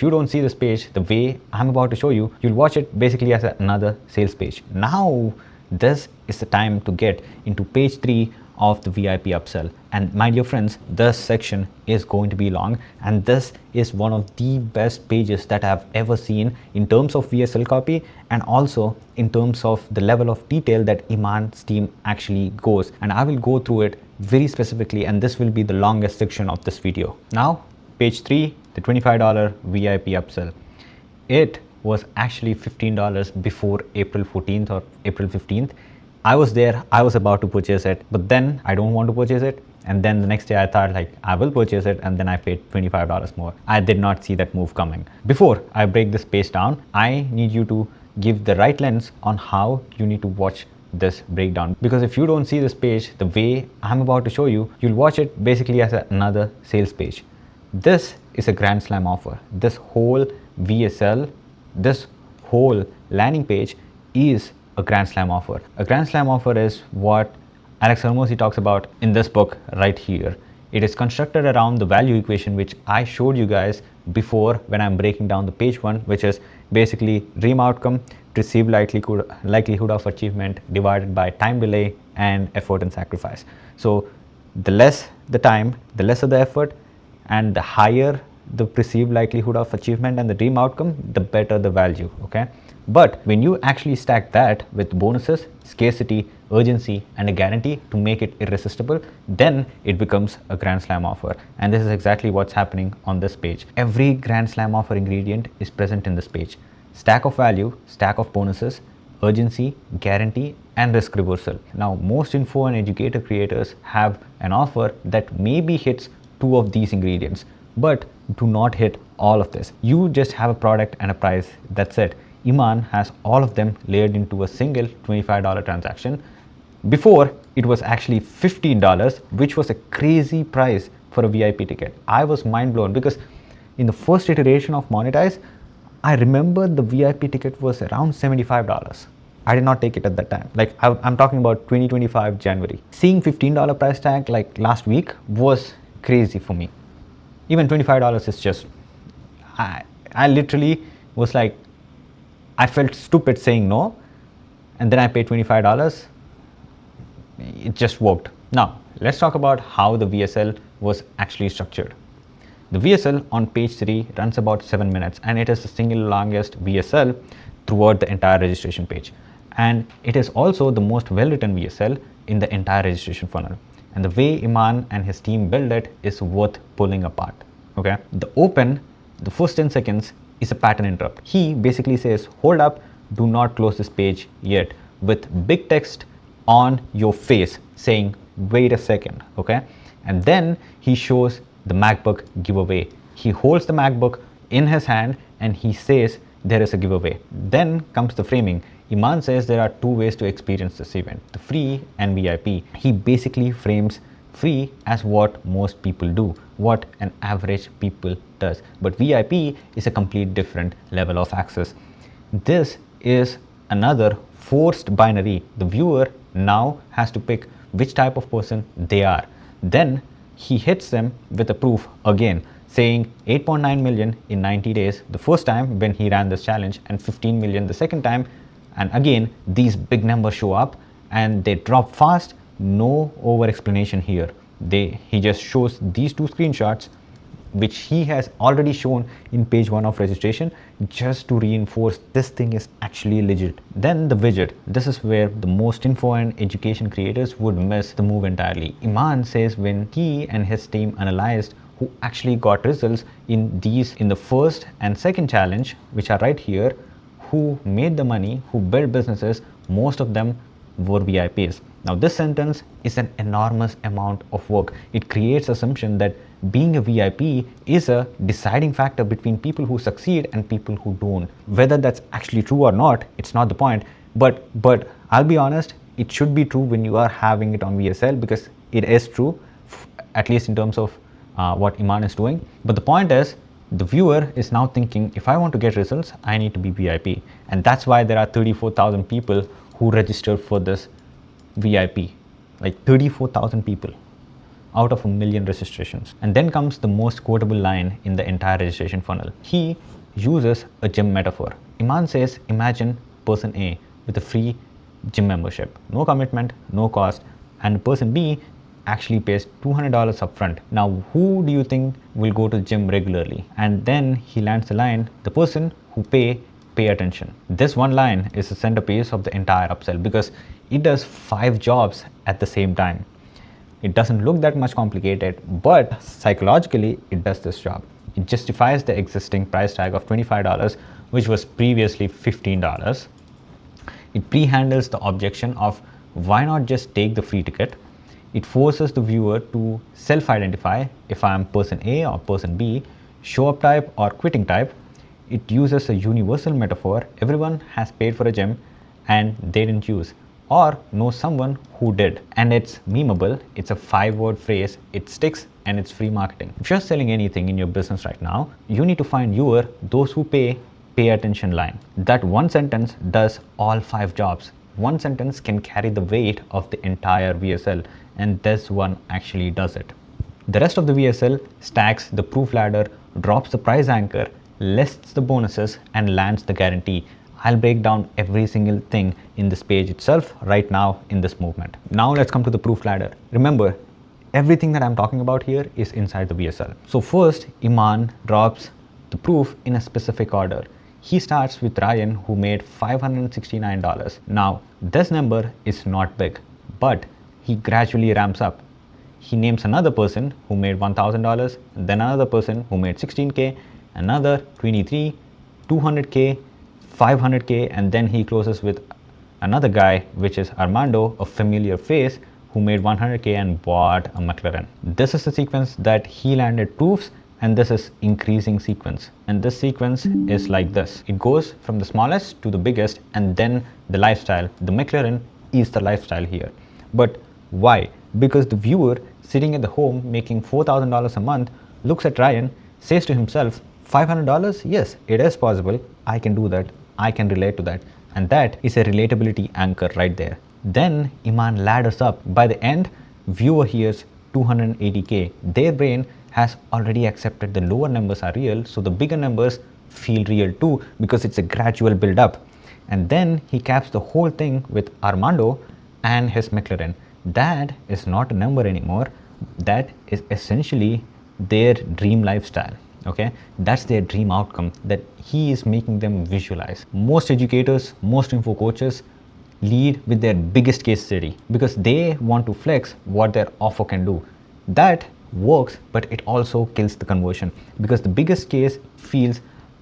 If you don't see this page the way I'm about to show you, you'll watch it basically as another sales page. Now, this is the time to get into page 3 of the VIP upsell. And my dear friends, this section is going to be long, and this is one of the best pages that I've ever seen in terms of VSL copy and also in terms of the level of detail that Iman's team actually goes. And I will go through it very specifically, and this will be the longest section of this video. Now, page 3, the $25 VIP upsell. It was actually $15 before April 14th or April 15th. I was there, I was about to purchase it, but then I don't want to purchase it. And then the next day I thought like I will purchase it, and then I paid $25 more. I did not see that move coming. Before I break this page down, I need you to give the right lens on how you need to watch this breakdown, because if you don't see this page the way I'm about to show you, you'll watch it basically as another sales page. This is a grand slam offer. This whole VSL, this whole landing page is a grand slam offer. A grand slam offer is what Alex Hormozi talks about in this book right here. It is constructed around the value equation which I showed you guys before when I'm breaking down the page 1, which is basically dream outcome, perceived likelihood of achievement divided by time delay and effort and sacrifice. So the less the time, the lesser the effort, and the higher the perceived likelihood of achievement and the dream outcome, the better the value, okay? But when you actually stack that with bonuses, scarcity, urgency, and a guarantee to make it irresistible, then it becomes a grand slam offer. And this is exactly what's happening on this page. Every grand slam offer ingredient is present in this page. Stack of value, stack of bonuses, urgency, guarantee, and risk reversal. Now, most info and educator creators have an offer that maybe hits 2 of these ingredients, but do not hit all of this. You just have a product and a price, that's it. Iman has all of them layered into a single $25 transaction. Before, it was actually $15, which was a crazy price for a VIP ticket. I was mind blown because in the first iteration of Monetize, I remember the VIP ticket was around $75. I did not take it at that time. Like I'm talking about 2025 January. Seeing $15 price tag like last week was crazy for me. Even $25 is just, I literally was like, I felt stupid saying no, and then I paid $25. It just worked. Now, let's talk about how the VSL was actually structured. The VSL on page 3 runs about 7 minutes, and it is the single longest VSL throughout the entire registration page. And it is also the most well-written VSL in the entire registration funnel. And the way Iman and his team build it is worth pulling apart, okay? The open, the first 10 seconds is a pattern interrupt. He basically says, hold up, do not close this page yet, with big text on your face saying, wait a second, okay? And then he shows the MacBook giveaway. He holds the MacBook in his hand and he says there is a giveaway. Then comes the framing. Iman says there are 2 ways to experience this event, the free and VIP. He basically frames free as what most people do, what an average people does. But VIP is a complete different level of access. This is another forced binary. The viewer now has to pick which type of person they are. Then he hits them with a proof again, saying 8.9 million in 90 days the first time when he ran this challenge, and 15 million the second time. And again, these big numbers show up and they drop fast. No over explanation here. He just shows these 2 screenshots which he has already shown in page 1 of registration, just to reinforce this thing is actually legit. Then the widget. This is where the most info and education creators would miss the move entirely. Iman says when he and his team analyzed who actually got results in the first and second challenge, which are right here, who made the money, who built businesses, most of them were VIPs. Now this sentence is an enormous amount of work. It creates assumption that being a VIP is a deciding factor between people who succeed and people who don't. Whether that's actually true or not, it's not the point. But I'll be honest, it should be true when you are having it on VSL, because it is true, at least in terms of what Iman is doing. But the point is, the viewer is now thinking, if I want to get results, I need to be VIP. And that's why there are 34,000 people who registered for this VIP. Like 34,000 people. out of 1 million registrations. And then comes the most quotable line in the entire registration funnel. He uses a gym metaphor. Iman says, imagine person A with a free gym membership, no commitment, no cost, and person B actually pays $200 upfront. Now, who do you think will go to the gym regularly? And then he lands the line, the person who pay attention. This one line is the centerpiece of the entire upsell because it does 5 jobs at the same time. It doesn't look that much complicated, but psychologically it does this job. It justifies the existing price tag of $25, which was previously $15. It pre-handles the objection of why not just take the free ticket. It forces the viewer to self-identify if I am person A or person B, show up type or quitting type. It uses a universal metaphor. Everyone has paid for a gym and they didn't use, or know someone who did. And it's memeable. It's a 5-word phrase. It sticks and it's free marketing. If you're selling anything in your business right now, you need to find your those who pay attention line. That one sentence does all 5 jobs. One sentence can carry the weight of the entire VSL, and this one actually does it. The rest of the VSL stacks the proof ladder, drops the price anchor, lists the bonuses, and lands the guarantee. I'll break down every single thing in this page itself right now in this movement. Now let's come to the proof ladder. Remember, everything that I'm talking about here is inside the VSL. So first, Iman drops the proof in a specific order. He starts with Ryan, who made $569. Now, this number is not big, but he gradually ramps up. He names another person who made $1,000, then another person who made 16K, another 23, 200K, 500K, and then he closes with another guy, which is Armando, a familiar face, who made 100K and bought a McLaren. This is the sequence that he landed proofs, and this is increasing sequence. And this sequence is like this. It goes from the smallest to the biggest, and then the lifestyle. The McLaren is the lifestyle here. But why? Because the viewer sitting at the home making $4,000 a month looks at Ryan, says to himself, $500? Yes, it is possible. I can do that. I can relate to that. And that is a relatability anchor right there. Then Iman ladders up. By the end, viewer hears 280K. Their brain has already accepted the lower numbers are real, so the bigger numbers feel real too, because it's a gradual build up. And then he caps the whole thing with Armando and his McLaren. That is not a number anymore. That is essentially their dream lifestyle. Okay, that's their dream outcome that he is making them visualize. Most educators, most info coaches lead with their biggest case study because they want to flex what their offer can do. That works, but it also kills the conversion because the biggest case feels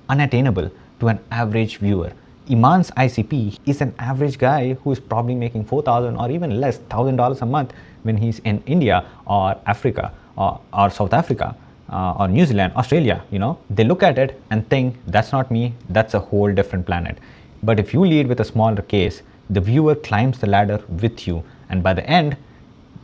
unattainable to an average viewer. Iman's ICP is an average guy who is probably making $4,000 or even less, $1,000 a month when he's in India or Africa or South Africa or New Zealand, Australia. You know, they look at it and think that's not me, that's a whole different planet. But if you lead with a smaller case, the viewer climbs the ladder with you, and by the end,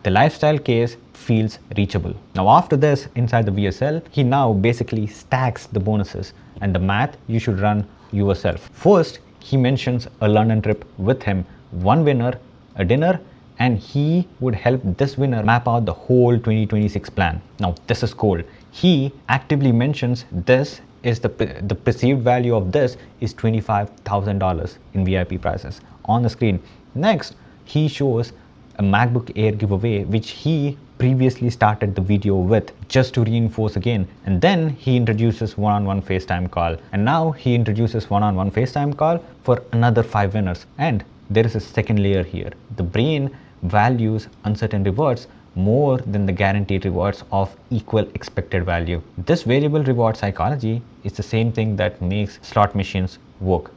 the lifestyle case feels reachable. Now after this, inside the VSL, he now basically stacks the bonuses, and the math you should run yourself. First, he mentions a London trip with him, one winner, a dinner, and he would help this winner map out the whole 2026 plan. Now this is cold. He actively mentions this is the perceived value of this is $25,000 in VIP prices on the screen. Next, he shows a MacBook Air giveaway, which he previously started the video with, just to reinforce again. And then he introduces one-on-one FaceTime call. And now he introduces one-on-one FaceTime call for another 5 winners. And there is a second layer here. The brain values uncertain rewards more than the guaranteed rewards of equal expected value. This variable reward psychology is the same thing that makes slot machines work.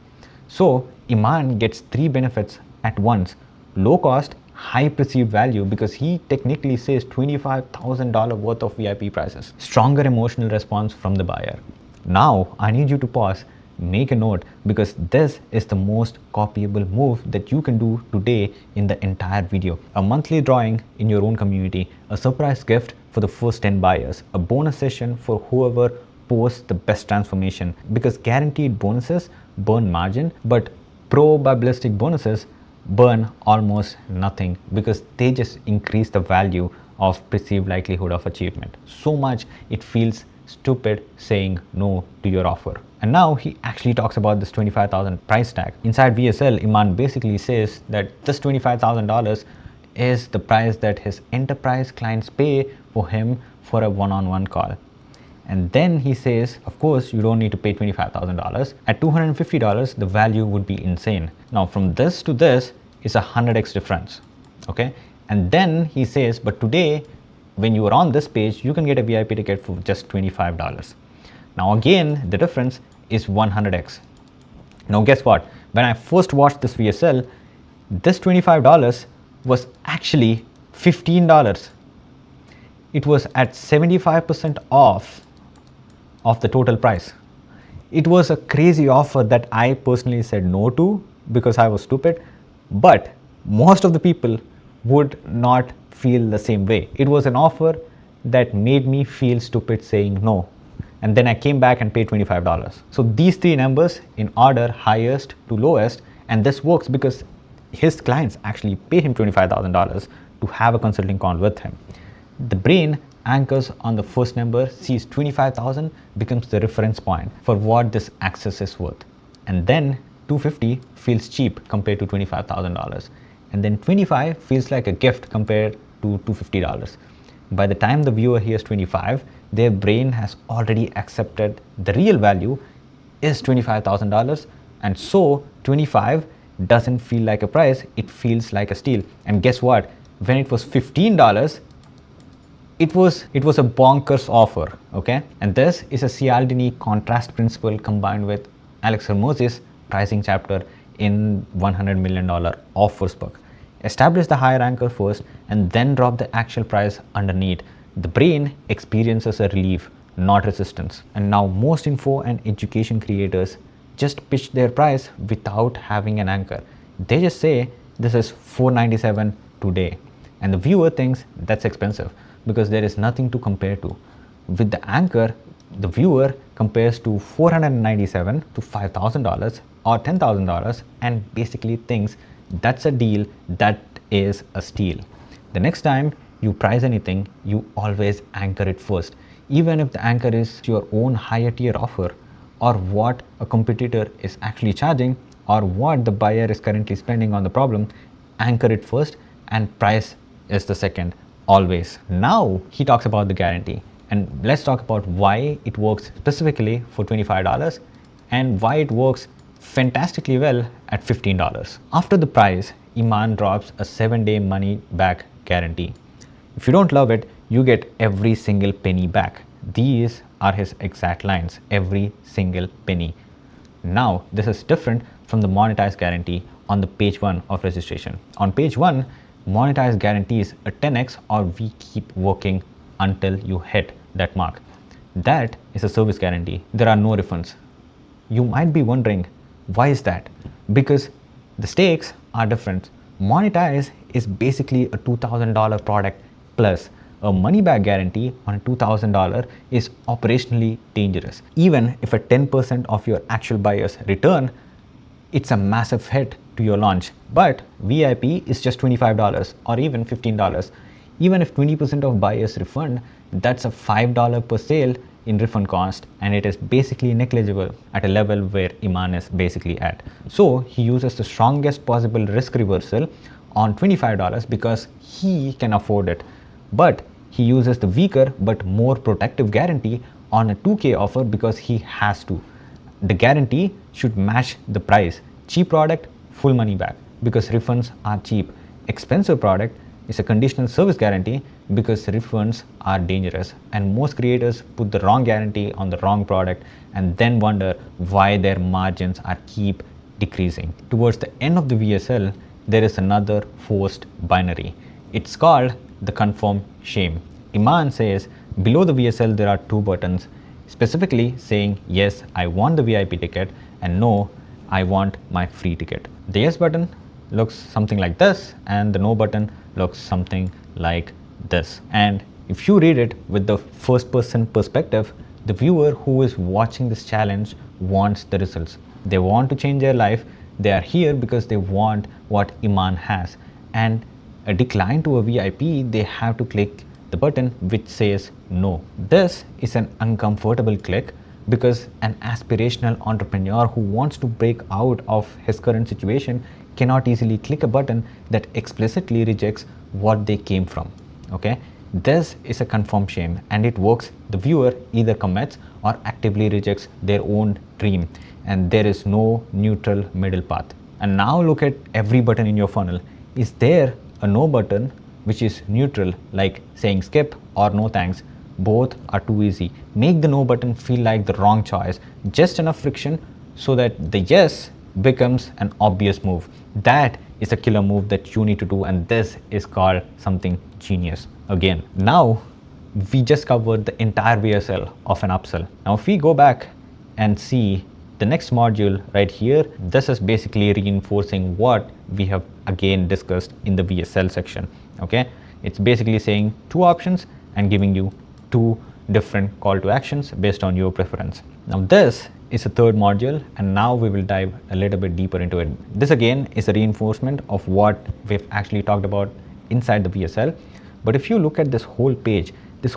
So Iman gets 3 benefits at once: low cost, high perceived value because he technically says $25,000 worth of VIP prices, stronger emotional response from the buyer. Now I need you to pause, make a note, because this is the most copyable move that you can do today in the entire video. A monthly drawing in your own community, a surprise gift for the first 10 buyers, a bonus session for whoever posts the best transformation, because guaranteed bonuses burn margin, but probabilistic bonuses burn almost nothing because they just increase the value of perceived likelihood of achievement. So much it feels stupid saying no to your offer. And now he actually talks about this 25,000 price tag. Inside VSL, Iman basically says that this $25,000 is the price that his enterprise clients pay for him for a one-on-one call. And then he says, of course, you don't need to pay $25,000. At $250, the value would be insane. Now, from this to this is a 100x difference. Okay. And then he says, but today, when you are on this page, you can get a VIP ticket for just $25. Now, again, the difference is 100x. Now, guess what? When I first watched this VSL, this $25 was actually $15. It was at 75% off of the total price. It was a crazy offer that I personally said no to because I was stupid, but most of the people would not feel the same way. It was an offer that made me feel stupid saying no. And then I came back and paid $25. So these three numbers in order, highest to lowest, and this works because his clients actually pay him $25,000 to have a consulting call with him. The brain anchors on the first number, sees 25,000 becomes the reference point for what this access is worth. And then 250 feels cheap compared to $25,000. And then 25 feels like a gift compared to $250. By the time the viewer hears 25, their brain has already accepted the real value is $25,000. And so 25 doesn't feel like a price, it feels like a steal. And guess what? When it was $15, it was a bonkers offer, okay? And this is a Cialdini contrast principle combined with Alex Hormozy's pricing chapter in $100 million offers book. Establish the higher anchor first and then drop the actual price underneath. The brain experiences a relief, not resistance. And now most info and education creators just pitch their price without having an anchor. They just say this is $497 today. And the viewer thinks that's expensive because there is nothing to compare to. With the anchor, the viewer compares to $497 to $5,000 or $10,000 and basically thinks that's a deal, that is a steal. The next time you price anything, you always anchor it first. Even if the anchor is your own higher tier offer or what a competitor is actually charging or what the buyer is currently spending on the problem, anchor it first and price is the second, always. Now he talks about the guarantee, and let's talk about why it works specifically for $25 and why it works fantastically well at $15. After the price, Iman drops a 7-day money back guarantee. If you don't love it, you get every single penny back. These are his exact lines, every single penny. Now, this is different from the monetized guarantee on the page 1 of registration. On page 1, monetized guarantees a 10x or we keep working until you hit that mark. That is a service guarantee. There are no refunds. You might be wondering, why is that? Because the stakes are different. Monetize is basically a $2,000 product plus. A money back guarantee on a $2,000 is operationally dangerous. Even if a 10% of your actual buyers return, it's a massive hit to your launch. But VIP is just $25 or even $15. Even if 20% of buyers refund, that's a $5 per sale in refund cost, and it is basically negligible at a level where Iman is basically at. So he uses the strongest possible risk reversal on $25 because he can afford it. But he uses the weaker but more protective guarantee on a 2K offer because he has to. The guarantee should match the price. Cheap product, full money back because refunds are cheap. Expensive product is a conditional service guarantee because refunds are dangerous, and most creators put the wrong guarantee on the wrong product and then wonder why their margins are keep decreasing. Towards the end of the VSL, there is another forced binary. It's called the confirm shame. Iman says below the VSL there are two buttons specifically saying yes, I want the VIP ticket, and no, I want my free ticket. The yes button looks something like this and the no button looks something like this. And if you read it with the first person perspective, the viewer who is watching this challenge wants the results. They want to change their life. They are here because they want what Iman has. And a decline to a VIP, they have to click the button which says no. This is an uncomfortable click because an aspirational entrepreneur who wants to break out of his current situation cannot easily click a button that explicitly rejects what they came from. Okay, this is a confirm shame, and it works. The viewer either commits or actively rejects their own dream, and there is no neutral middle path. And now look at every button in your funnel. Is there a no button which is neutral, like saying skip or no thanks? Both are too easy. Make the no button feel like the wrong choice, just enough friction so that the yes becomes an obvious move. That is a killer move that you need to do, and this is called something genius. Again, now we just covered the entire VSL of an upsell. Now if we go back and see the next module right here, this is basically reinforcing what we have again discussed in the VSL section. Okay, it's basically saying two options and giving you two different call to actions based on your preference. Now this is a third module, and now we will dive a little bit deeper into it. This again is a reinforcement of what we've actually talked about inside the VSL. But if you look at this whole page is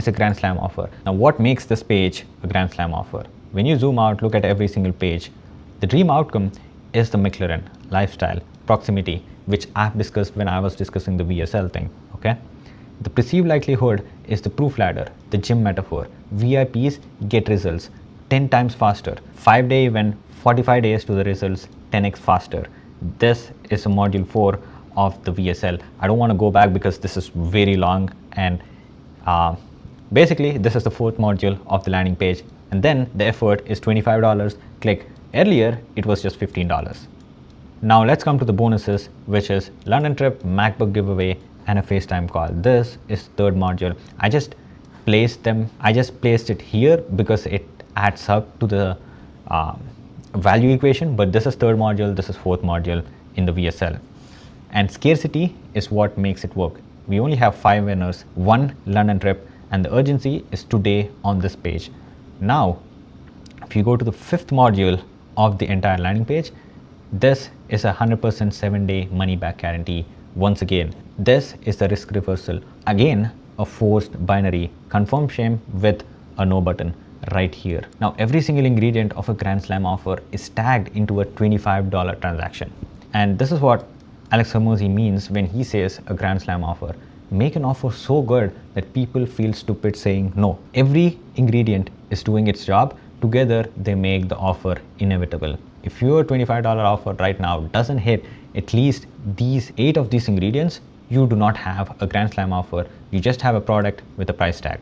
a Grand Slam offer. Now what makes this page a Grand Slam offer? When you zoom out, look at every single page. The dream outcome is the McLaren, lifestyle, proximity, which I've discussed when I was discussing the VSL thing. Okay, the perceived likelihood is the proof ladder, the gym metaphor. VIPs get results 10 times faster. 5-day event, 45 days to the results, 10x faster. This is a module 4 of the VSL. I don't want to go back because this is very long, and basically this is the fourth module of the landing page, and then the effort is $25. Click. Earlier it was just $15. Now let's come to the bonuses, which is London trip, MacBook giveaway, and a FaceTime call. This is third module. I just placed it here because it adds up to the value equation, but this is third module, this is fourth module in the VSL. And scarcity is what makes it work. We only have 5 winners, 1 London trip, and the urgency is today on this page. Now, if you go to the 5th module of the entire landing page, this is a 100% 7-day money back guarantee. Once again, this is the risk reversal. Again, a forced binary, confirm shame with a no button right here. Now, every single ingredient of a Grand Slam offer is tagged into a $25 transaction. And this is what Alex Hormozi means when he says a Grand Slam offer. Make an offer so good that people feel stupid saying no. Every ingredient is doing its job. Together, they make the offer inevitable. If your $25 offer right now doesn't hit at least these 8 of these ingredients, you do not have a Grand Slam offer. You just have a product with a price tag.